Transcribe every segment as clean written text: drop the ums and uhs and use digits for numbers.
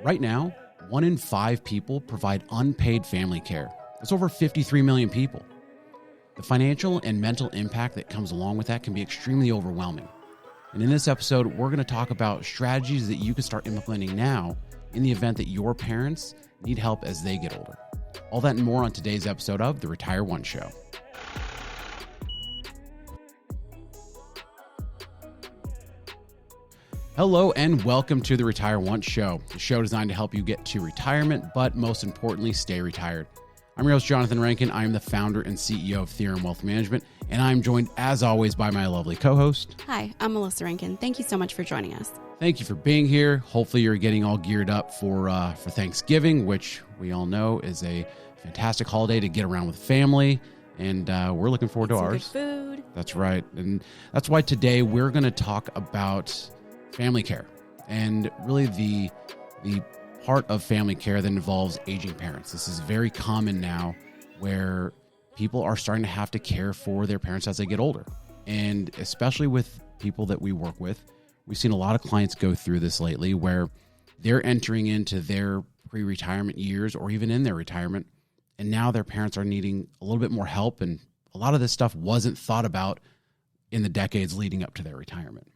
Right now, 1 in 5 people provide unpaid family care. That's over 53 million people. The financial and mental impact that comes along with that can be extremely overwhelming. And in this episode, we're going to talk about strategies that you can start implementing now in the event that your parents need help as they get older. All that and more on today's episode of The Retire Once Show. Hello and welcome to The Retire Once Show, the show designed to help you get to retirement, but most importantly, stay retired. I'm your host, Johnathan Rankin. I am the founder and CEO of Theorem Wealth Management, and I'm joined, as always, by my lovely co-host. Hi, I'm Melissa Rankin. Thank you so much for joining us. Thank you for being here. Hopefully you're getting all geared up for Thanksgiving, which we all know is a fantastic holiday to get around with family, and we're looking forward to ours. Good food. That's right, and that's why today we're going to talk about family care and really the part of family care that involves aging parents. This is very common now where people are starting to have to care for their parents as they get older. And especially with people that we work with, we've seen a lot of clients go through this lately where they're entering into their pre-retirement years or even in their retirement. And now their parents are needing a little bit more help. And a lot of this stuff wasn't thought about in the decades leading up to their retirement.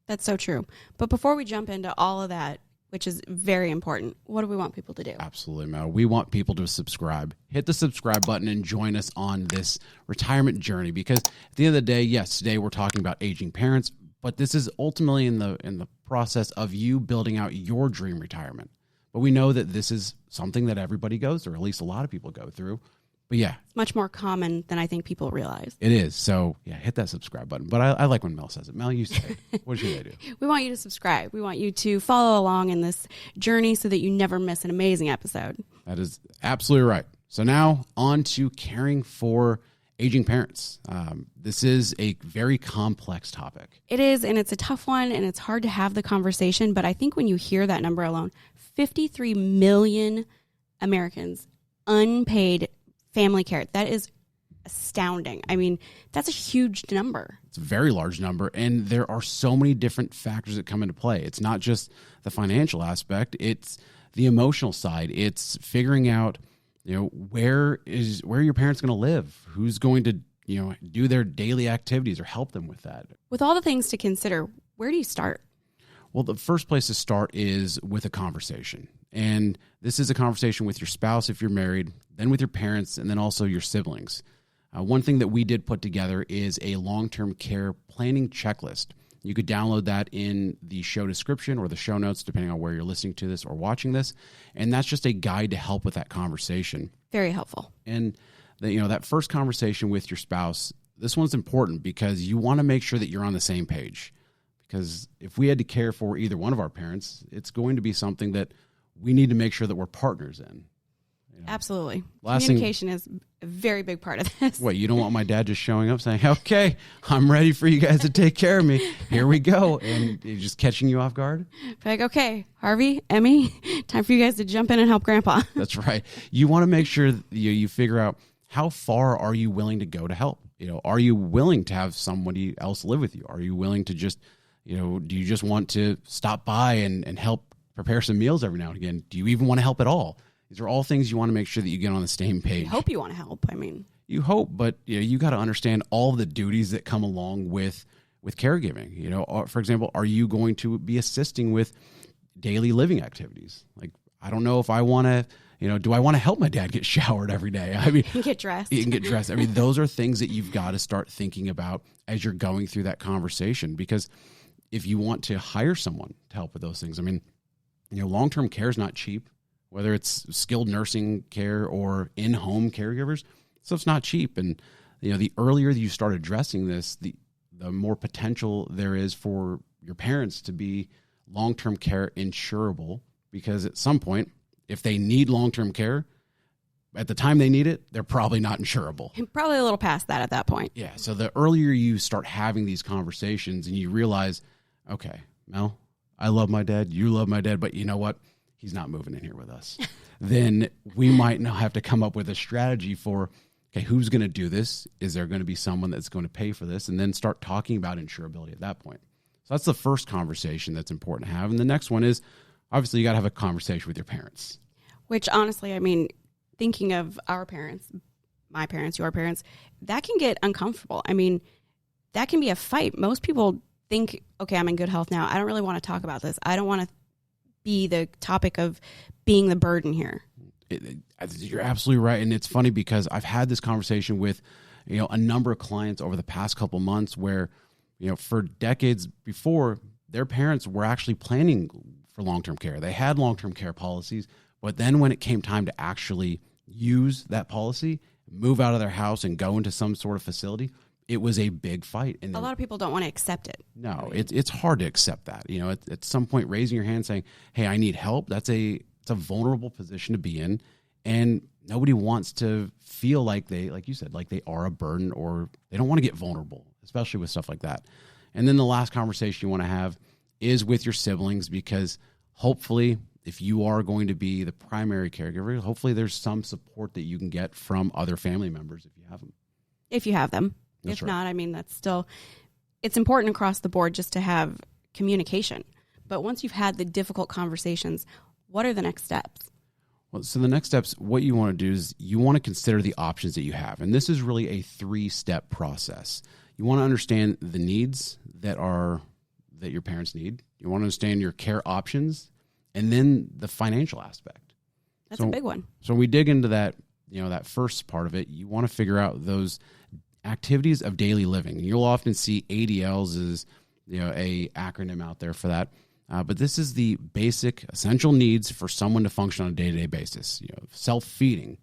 That's so true. But before we jump into all of that, which is very important, what do we want people to do? Absolutely, Mel. We want people to subscribe. Hit the subscribe button and join us on this retirement journey because at the end of the day, yes, today we're talking about aging parents, but this is ultimately in the process of you building out your dream retirement. But we know that this is something that everybody goes through, or at least a lot of people go through. But yeah. It's much more common than I think people realize. It is. So yeah, hit that subscribe button. But I like when Mel says it. Mel, you say it. What should I do? We want you to subscribe. We want you to follow along in this journey so that you never miss an amazing episode. That is absolutely right. So now on to caring for aging parents. This is a very complex topic. It is, and it's a tough one, and it's hard to have the conversation. But I think when you hear that number alone, 53 million Americans unpaid family care. That is astounding. I mean, that's a huge number. It's a very large number, and there are so many different factors that come into play. It's not just the financial aspect, it's the emotional side. It's figuring out, where your parents going to live? Who's going to, do their daily activities or help them with that? With all the things to consider, where do you start? Well, the first place to start is with a conversation. And this is a conversation with your spouse if you're married, then with your parents, and then also your siblings. One thing that we did put together is a long-term care planning checklist. You could download that in the show description or the show notes, depending on where you're listening to this or watching this. And that's just a guide to help with that conversation. Very helpful. And that first conversation with your spouse, this one's important because you want to make sure that you're on the same page. Because if we had to care for either one of our parents, it's going to be something that we need to make sure that we're partners in. Absolutely. Communication is a very big part of this. Wait, you don't want my dad just showing up saying, okay, I'm ready for you guys to take care of me. Here we go. And he's just catching you off guard? Like, okay, Harvey, Emmy, time for you guys to jump in and help Grandpa. That's right. You want to make sure that you figure out how far are you willing to go to help? Are you willing to have somebody else live with you? Are you willing to just, do you just want to stop by and help prepare some meals every now and again? Do you even want to help at all? These are all things you want to make sure that you get on the same page. I hope you want to help. You hope, but you got to understand all the duties that come along with caregiving. For example, are you going to be assisting with daily living activities? Like, I don't know if I want to, do I want to help my dad get showered every day? Get dressed. You can get dressed. Those are things that you've got to start thinking about as you're going through that conversation. Because if you want to hire someone to help with those things, long-term care is not cheap. Whether it's skilled nursing care or in-home caregivers, stuff's not cheap. And, the earlier you start addressing this, the more potential there is for your parents to be long-term care insurable. Because at some point, if they need long-term care, at the time they need it, they're probably not insurable. And probably a little past that at that point. Yeah. So the earlier you start having these conversations and you realize, okay, Mel, I love my dad, you love my dad, but you know what? He's not moving in here with us. Then we might now have to come up with a strategy for, okay, who's going to do this? Is there going to be someone that's going to pay for this? And then start talking about insurability at that point. So that's the first conversation that's important to have. And the next one is, obviously you got to have a conversation with your parents. Which honestly, I mean, thinking of our parents, my parents, your parents, that can get uncomfortable. I mean, that can be a fight. Most people think, okay, I'm in good health now. I don't really want to talk about this. I don't want to be the topic of being the burden here. You're absolutely right. And it's funny because I've had this conversation with, a number of clients over the past couple months where, for decades before, their parents were actually planning for long-term care. They had long-term care policies, but then when it came time to actually use that policy, move out of their house and go into some sort of facility, it was a big fight. And a lot of people don't want to accept it. No, it's hard to accept that. At some point, raising your hand saying, hey, I need help, it's a vulnerable position to be in. And nobody wants to feel like like you said, like they are a burden, or they don't want to get vulnerable, especially with stuff like that. And then the last conversation you want to have is with your siblings, because hopefully if you are going to be the primary caregiver, hopefully there's some support that you can get from other family members if you have them. If you have them. That's if right. not, I mean, it's important across the board just to have communication. But once you've had the difficult conversations, what are the next steps? Well, so the next steps, what you want to do is you want to consider the options that you have. And this is really a 3-step process. You want to understand the needs that your parents need. You want to understand your care options, and then the financial aspect. That's a big one. So when we dig into that, that first part of it, you want to figure out those activities of daily living. You'll often see ADLs as a acronym out there for that. But this is the basic essential needs for someone to function on a day-to-day basis. Self-feeding,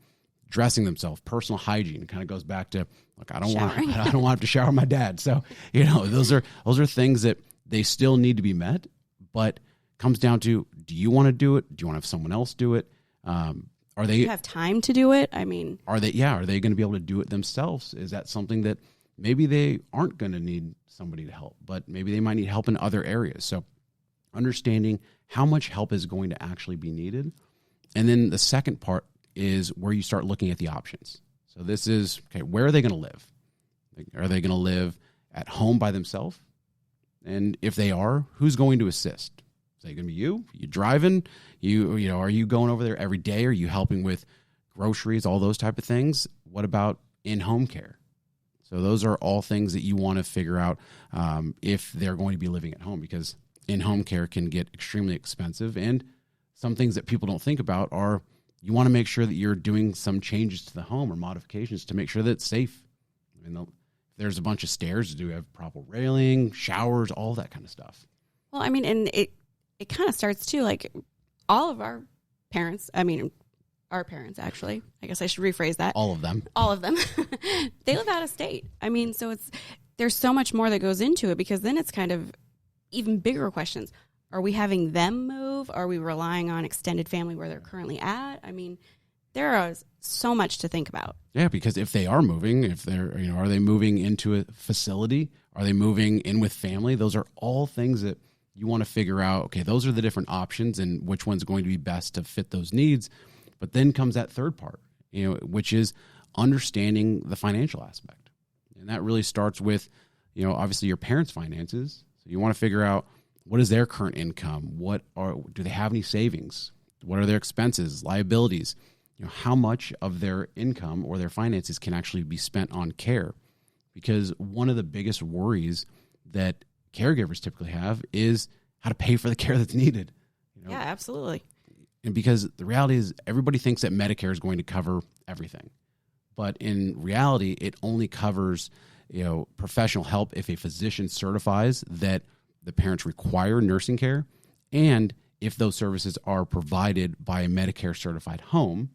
dressing themselves, personal hygiene. It kind of goes back to, look, I don't want to have to shower my dad. So, those are things that they still need to be met, but comes down to, do you want to do it? Do you want to have someone else do it? Do you have time to do it? I mean, are they going to be able to do it themselves? Is that something that maybe they aren't going to need somebody to help, but maybe they might need help in other areas? So understanding how much help is going to actually be needed. And then the second part is where you start looking at the options. So this is, okay, where are they going to live? Are they going to live at home by themselves? And if they are, who's going to assist? Is it going to be you? You driving? Are you going over there every day? Are you helping with groceries, all those type of things? What about in-home care? So those are all things that you want to figure out if they're going to be living at home, because in-home care can get extremely expensive. And some things that people don't think about are, you want to make sure that you're doing some changes to the home or modifications to make sure that it's safe. I mean, there's a bunch of stairs. Do we have proper railing, showers, all that kind of stuff? Well, I mean, and it kind of starts too, like all of our parents, actually, I guess I should rephrase that. All of them, they live out of state. I mean, so there's so much more that goes into it, because then it's kind of even bigger questions. Are we having them move? Are we relying on extended family where they're currently at? I mean, there is so much to think about. Yeah, because if they are moving, are they moving into a facility? Are they moving in with family? Those are all things that you want to figure out. Okay, those are the different options and which one's going to be best to fit those needs. But then comes that third part, which is understanding the financial aspect. And that really starts with, obviously your parents' finances. So you want to figure out, what is their current income? Do they have any savings? What are their expenses, liabilities? How much of their income or their finances can actually be spent on care? Because one of the biggest worries that caregivers typically have is how to pay for the care that's needed. Yeah, absolutely. And because the reality is, everybody thinks that Medicare is going to cover everything. But in reality, it only covers, professional help if a physician certifies that the parents require nursing care, and if those services are provided by a Medicare certified home.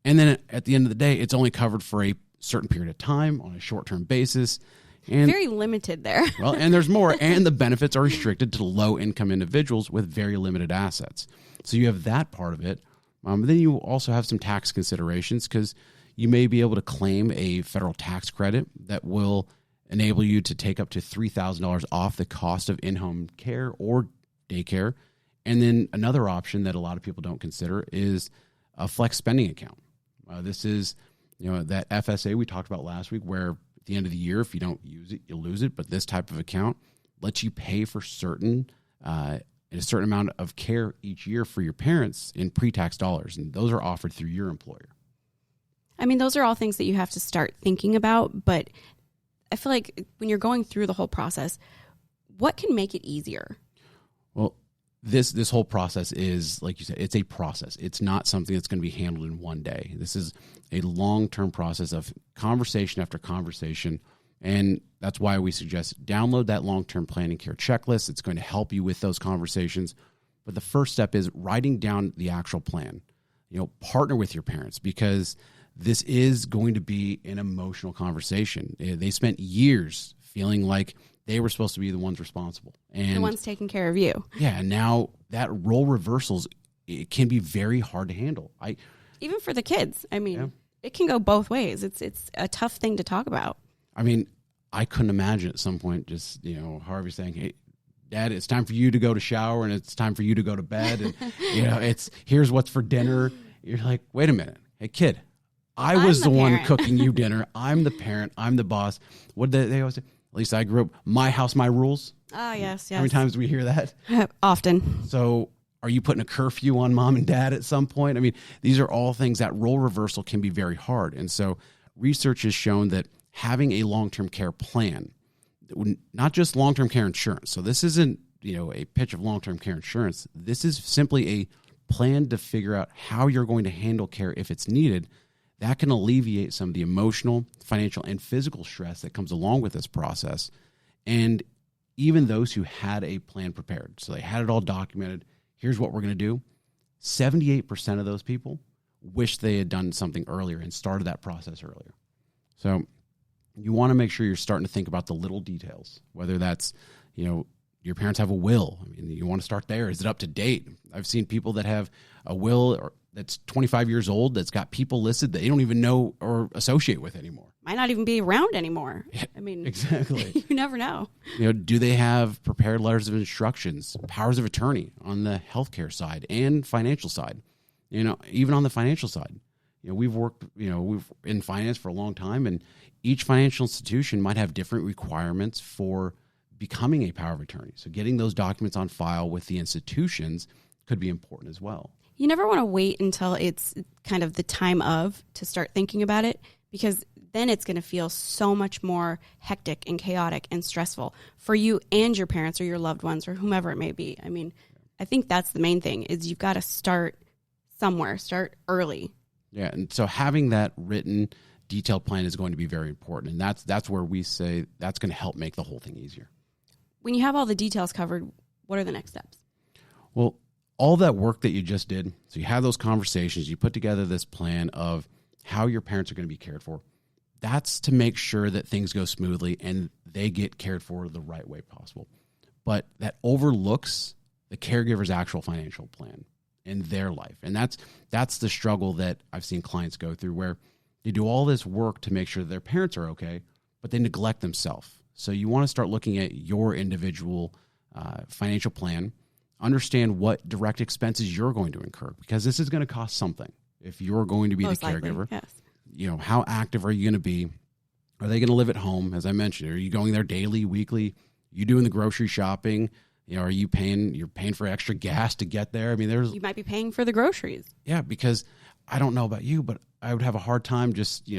And then at the end of the day, it's only covered for a certain period of time on a short-term basis. And very limited there. Well, and there's more. And the benefits are restricted to low-income individuals with very limited assets. So you have that part of it. Then you also have some tax considerations, because you may be able to claim a federal tax credit that will enable you to take up to $3,000 off the cost of in-home care or daycare. And then another option that a lot of people don't consider is a flex spending account. This is, that FSA we talked about last week, where at the end of the year, if you don't use it, you'll lose it. But this type of account lets you pay for certain and a certain amount of care each year for your parents in pre-tax dollars. And those are offered through your employer. I mean, those are all things that you have to start thinking about. But I feel like when you're going through the whole process, what can make it easier? Well, this whole process is, like you said, it's a process. It's not something that's going to be handled in one day. This is a long-term process of conversation after conversation. And that's why we suggest download that long-term planning care checklist. It's going to help you with those conversations. But the first step is writing down the actual plan. Partner with your parents, because this is going to be an emotional conversation. They spent years feeling like they were supposed to be the ones responsible. And the ones taking care of you. Yeah, and now that role reversals, it can be very hard to handle. Even for the kids. I mean, It can go both ways. It's a tough thing to talk about. I mean, I couldn't imagine at some point just, Harvey saying, "Hey, Dad, it's time for you to go to shower and it's time for you to go to bed. And, it's here's what's for dinner." You're like, wait a minute. Hey, kid, I was the one cooking you dinner. I'm the parent. I'm the boss. What did they always say? At least I grew up, my house, my rules. Ah, yes. How many times do we hear that? Often. So are you putting a curfew on mom and dad at some point? I mean, these are all things that role reversal can be very hard. And so research has shown that having a long-term care plan, not just long-term care insurance. So this isn't, a pitch of long-term care insurance. This is simply a plan to figure out how you're going to handle care if it's needed. That can alleviate some of the emotional, financial, and physical stress that comes along with this process. And even those who had a plan prepared, so they had it all documented, here's what we're going to do, 78% of those people wish they had done something earlier and started that process earlier. So you want to make sure you're starting to think about the little details, whether that's, your parents have a will. I mean, you want to start there. Is it up to date? I've seen people that have a will that's 25 years old that's got people listed that they don't even know or associate with anymore. Might not even be around anymore. I mean, exactly. You never know. Do they have prepared letters of instructions, powers of attorney on the healthcare side and financial side? Even on the financial side, we've worked, we've in finance for a long time, and each financial institution might have different requirements for becoming a power of attorney. So getting those documents on file with the institutions could be important as well. You never want to wait until it's kind of the time to start thinking about it, because then it's going to feel so much more hectic and chaotic and stressful for you and your parents or your loved ones or whomever it may be. I mean, I think that's the main thing, is you've got to start somewhere, start early. Yeah, and so having that written detailed plan is going to be very important, and that's where we say that's going to help make the whole thing easier. When you have all the details covered, what are the next steps? Well, all that work that you just did, so you have those conversations, you put together this plan of how your parents are going to be cared for. That's to make sure that things go smoothly and they get cared for the right way possible. But that overlooks the caregiver's actual financial plan in their life. And that's the struggle that I've seen clients go through, where they do all this work to make sure that their parents are okay, but they neglect themselves. So you want to start looking at your individual financial plan, understand what direct expenses you're going to incur, because this is going to cost something if you're going to be Most the caregiver. Likely, yes. How active are you going to be? Are they going to live at home? As I mentioned, are you going there daily, weekly? You doing the grocery shopping? Are you you're paying for extra gas to get there? I mean, you might be paying for the groceries. Yeah, because I don't know about you, but I would have a hard time just,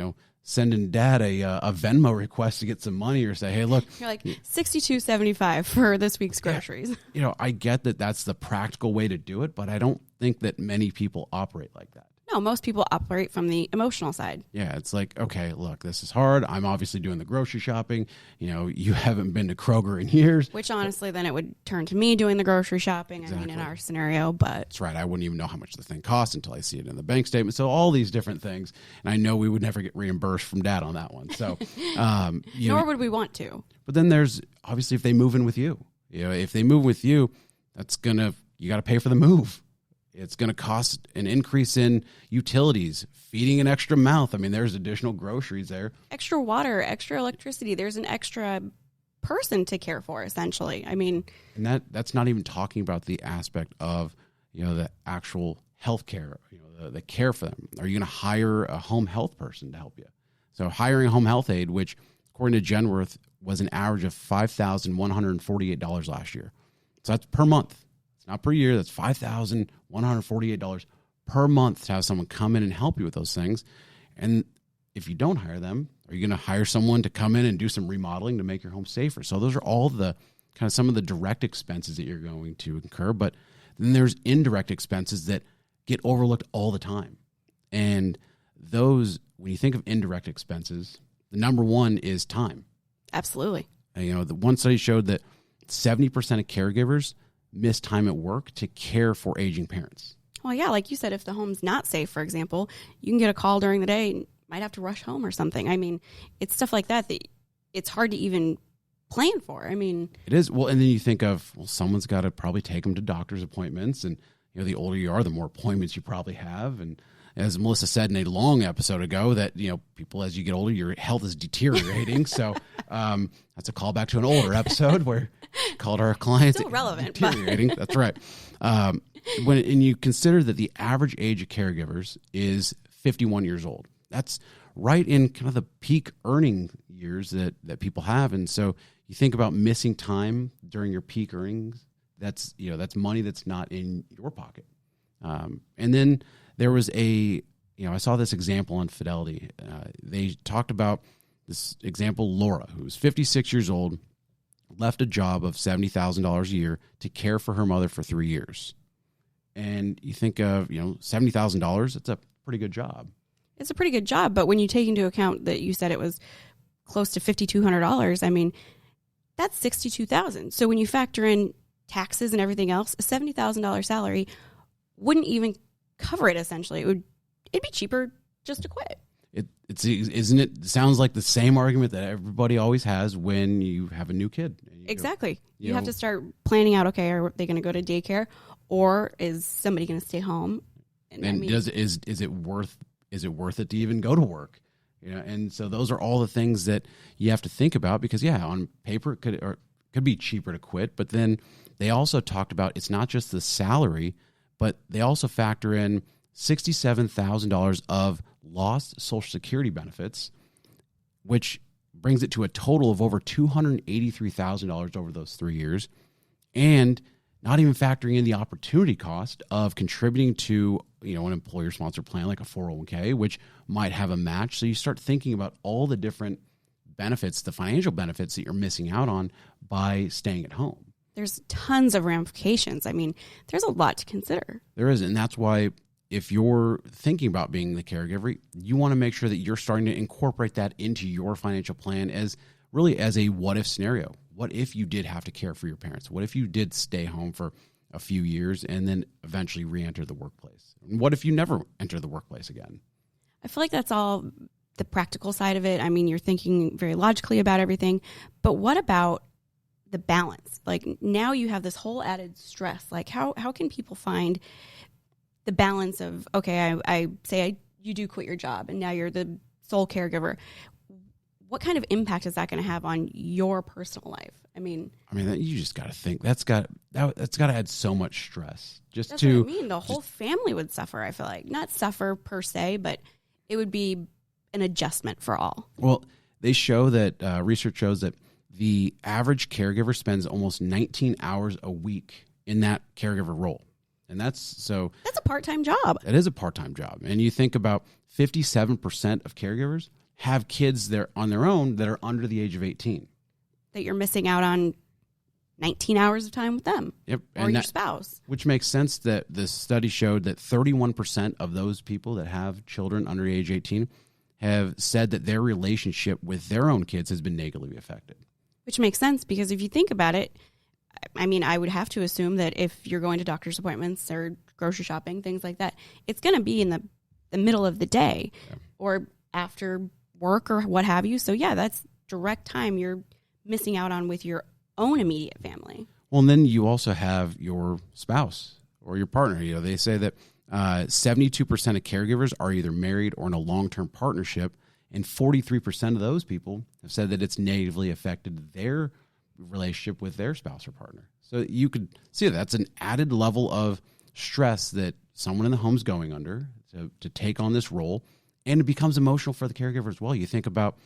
sending Dad a Venmo request to get some money, or say, hey, look. You're like $62.75 for this week's groceries. Yeah. I get that that's the practical way to do it, but I don't think that many people operate like that. No, most people operate from the emotional side. Yeah, it's like, okay, look, this is hard. I'm obviously doing the grocery shopping. You haven't been to Kroger in years. Which honestly, then it would turn to me doing the grocery shopping. Exactly. I mean, in our scenario, but that's right. I wouldn't even know how much the thing costs until I see it in the bank statement. So all these different things, and I know we would never get reimbursed from Dad on that one. So, nor would we want to. But then there's obviously if they move in with you. If they move with you, you got to pay for the move. It's going to cost an increase in utilities, feeding an extra mouth. I mean, there's additional groceries there. Extra water, extra electricity. There's an extra person to care for, essentially. I mean. And that's not even talking about the aspect of, the actual health care, the care for them. Are you going to hire a home health person to help you? So hiring a home health aide, which according to Genworth was an average of $5,148 last year. So that's per month. It's not per year. That's $5,148 per month to have someone come in and help you with those things. And if you don't hire them, are you going to hire someone to come in and do some remodeling to make your home safer? So those are all the kind of some of the direct expenses that you're going to incur. But then there's indirect expenses that get overlooked all the time. And those, when you think of indirect expenses, the number one is time. Absolutely. And, the one study showed that 70% of caregivers miss time at work to care for aging parents. Well, yeah, like you said, if the home's not safe, for example, you can get a call during the day and might have to rush home or something. I mean, it's stuff like that it's hard to even plan for. I mean, it is. Well, and then you think of, someone's got to probably take them to doctor's appointments. And, the older you are, the more appointments you probably have. And as Melissa said in a long episode ago, that, people, as you get older, your health is deteriorating. So that's a callback to an older episode where we called our clients still relevant, deteriorating. That's right. And you consider that the average age of caregivers is 51 years old. That's right in kind of the peak earning years that people have. And so you think about missing time during your peak earnings. That's money that's not in your pocket. And then there was I saw this example on Fidelity. They talked about this example, Laura, who was 56 years old, left a job of $70,000 a year to care for her mother for 3 years. And you think of, $70,000, it's a pretty good job. It's a pretty good job, but when you take into account that you said it was close to $5,200, I mean, that's $62,000. So when you factor in taxes and everything else, a $70,000 salary wouldn't even cover it. Essentially, it'd be cheaper just to quit. Isn't it? Sounds like the same argument that everybody always has when you have a new kid. Exactly. You have to start planning out. Okay, are they going to go to daycare, or is somebody going to stay home? And is it worth it to even go to work? And so those are all the things that you have to think about, because on paper it could be cheaper to quit, but then they also talked about it's not just the salary, but they also factor in $67,000 of lost Social Security benefits, which brings it to a total of over $283,000 over those 3 years, and not even factoring in the opportunity cost of contributing to an employer-sponsored plan like a 401k, which might have a match. So you start thinking about all the different benefits, the financial benefits that you're missing out on by staying at home. There's tons of ramifications. I mean, there's a lot to consider. There is, and that's why if you're thinking about being the caregiver, you want to make sure that you're starting to incorporate that into your financial plan as a what-if scenario. What if you did have to care for your parents? What if you did stay home for a few years and then eventually re-enter the workplace? And what if you never enter the workplace again? I feel like that's all the practical side of it. I mean, you're thinking very logically about everything, but what about the balance? Like, now you have this whole added stress. Like, how can people find the balance of, okay, I say you do quit your job and now you're the sole caregiver. What kind of impact is that going to have on your personal life? I mean, you just got to think that's got to add so much stress. That's what I mean. The whole family would suffer. I feel like, not suffer per se, but it would be an adjustment for all. Well, they show that research shows that the average caregiver spends almost 19 hours a week in that caregiver role. And that's a part-time job. It is a part-time job. And you think about 57% of caregivers have kids there on their own that are under the age of 18. That you're missing out on 19 hours of time with them. Yep. Or your spouse. Which makes sense that the study showed that 31% of those people that have children under age 18 have said that their relationship with their own kids has been negatively affected. Which makes sense, because if you think about it, I mean, I would have to assume that if you're going to doctor's appointments or grocery shopping, things like that, it's going to be in the middle of the day or after work or what have you. So, yeah, that's direct time you're missing out on with your own immediate family. Well, and then you also have your spouse or your partner. They say that 72% of caregivers are either married or in a long-term partnership, and 43% of those people have said that it's negatively affected their relationship with their spouse or partner. So you could see that's an added level of stress that someone in the home's going under to take on this role, and it becomes emotional for the caregiver as well. You think about,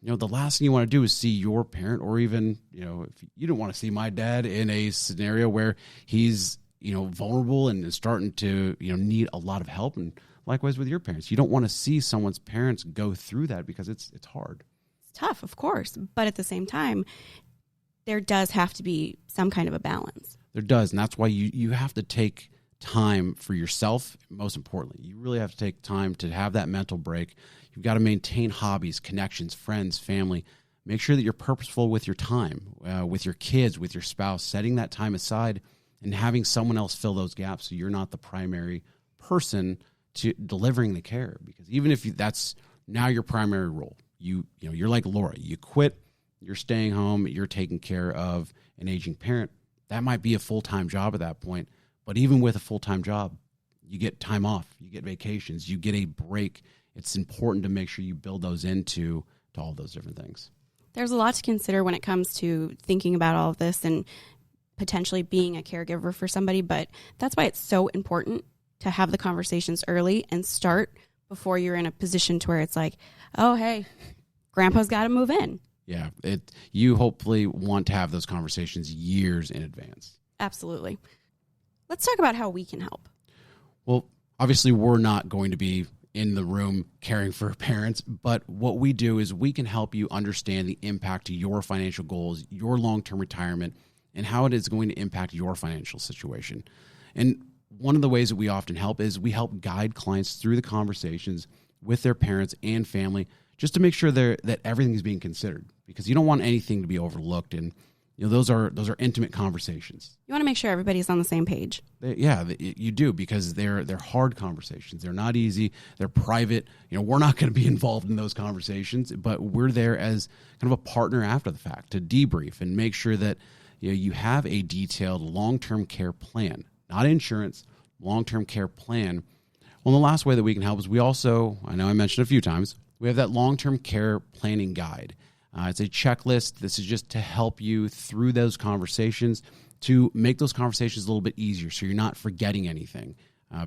the last thing you want to do is see your parent, or even, if you don't want to see my dad in a scenario where he's vulnerable and starting to, need a lot of help. And likewise with your parents, you don't want to see someone's parents go through that because it's hard. It's tough, of course. But at the same time, there does have to be some kind of a balance. There does. And that's why you have to take time for yourself. Most importantly, you really have to take time to have that mental break. You've got to maintain hobbies, connections, friends, family. Make sure that you're purposeful with your time, with your kids, with your spouse, setting that time aside and having someone else fill those gaps so you're not the primary person to delivering the care. Because even if that's now your primary role, you're like Laura, you quit, you're staying home, you're taking care of an aging parent. That might be a full-time job at that point. But even with a full-time job, you get time off, you get vacations, you get a break. It's important to make sure you build those into all those different things. There's a lot to consider when it comes to thinking about all of this and potentially being a caregiver for somebody, but that's why it's so important to have the conversations early and start before you're in a position to where it's like, oh, hey, grandpa's got to move in. Yeah, you hopefully want to have those conversations years in advance. Absolutely. Let's talk about how we can help. Well, obviously, we're not going to be in the room caring for parents, but what we do is we can help you understand the impact to your financial goals, your long-term retirement, and how it is going to impact your financial situation. And one of the ways that we often help is we help guide clients through the conversations with their parents and family just to make sure that everything is being considered, because you don't want anything to be overlooked. And those are intimate conversations. You want to make sure everybody's on the same page. You do, because they're hard conversations. They're not easy. They're private. We're not going to be involved in those conversations, but we're there as kind of a partner after the fact to debrief and make sure that you have a detailed long-term care plan, not insurance, long-term care plan. Well, the last way that we can help is we also, I know I mentioned a few times, we have that long-term care planning guide. It's a checklist. This is just to help you through those conversations, to make those conversations a little bit easier so you're not forgetting anything.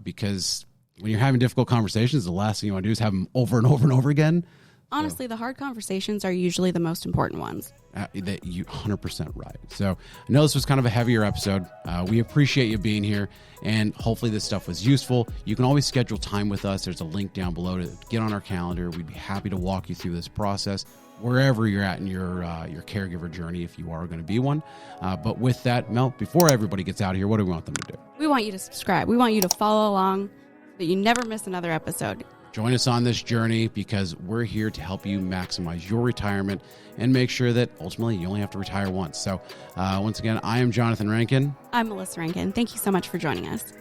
Because when you're having difficult conversations, the last thing you want to do is have them over and over and over again. Honestly, the hard conversations are usually the most important ones. That you 100% right. So I know this was kind of a heavier episode. We appreciate you being here, and hopefully this stuff was useful. You can always schedule time with us. There's a link down below to get on our calendar. We'd be happy to walk you through this process wherever you're at in your caregiver journey, if you are going to be one. But with that, Mel, before everybody gets out of here, what do we want them to do? We want you to subscribe. We want you to follow along so that you never miss another episode. Join us on this journey, because we're here to help you maximize your retirement and make sure that ultimately you only have to retire once. So once again, I am Johnathan Rankin. I'm Melissa Rankin. Thank you so much for joining us.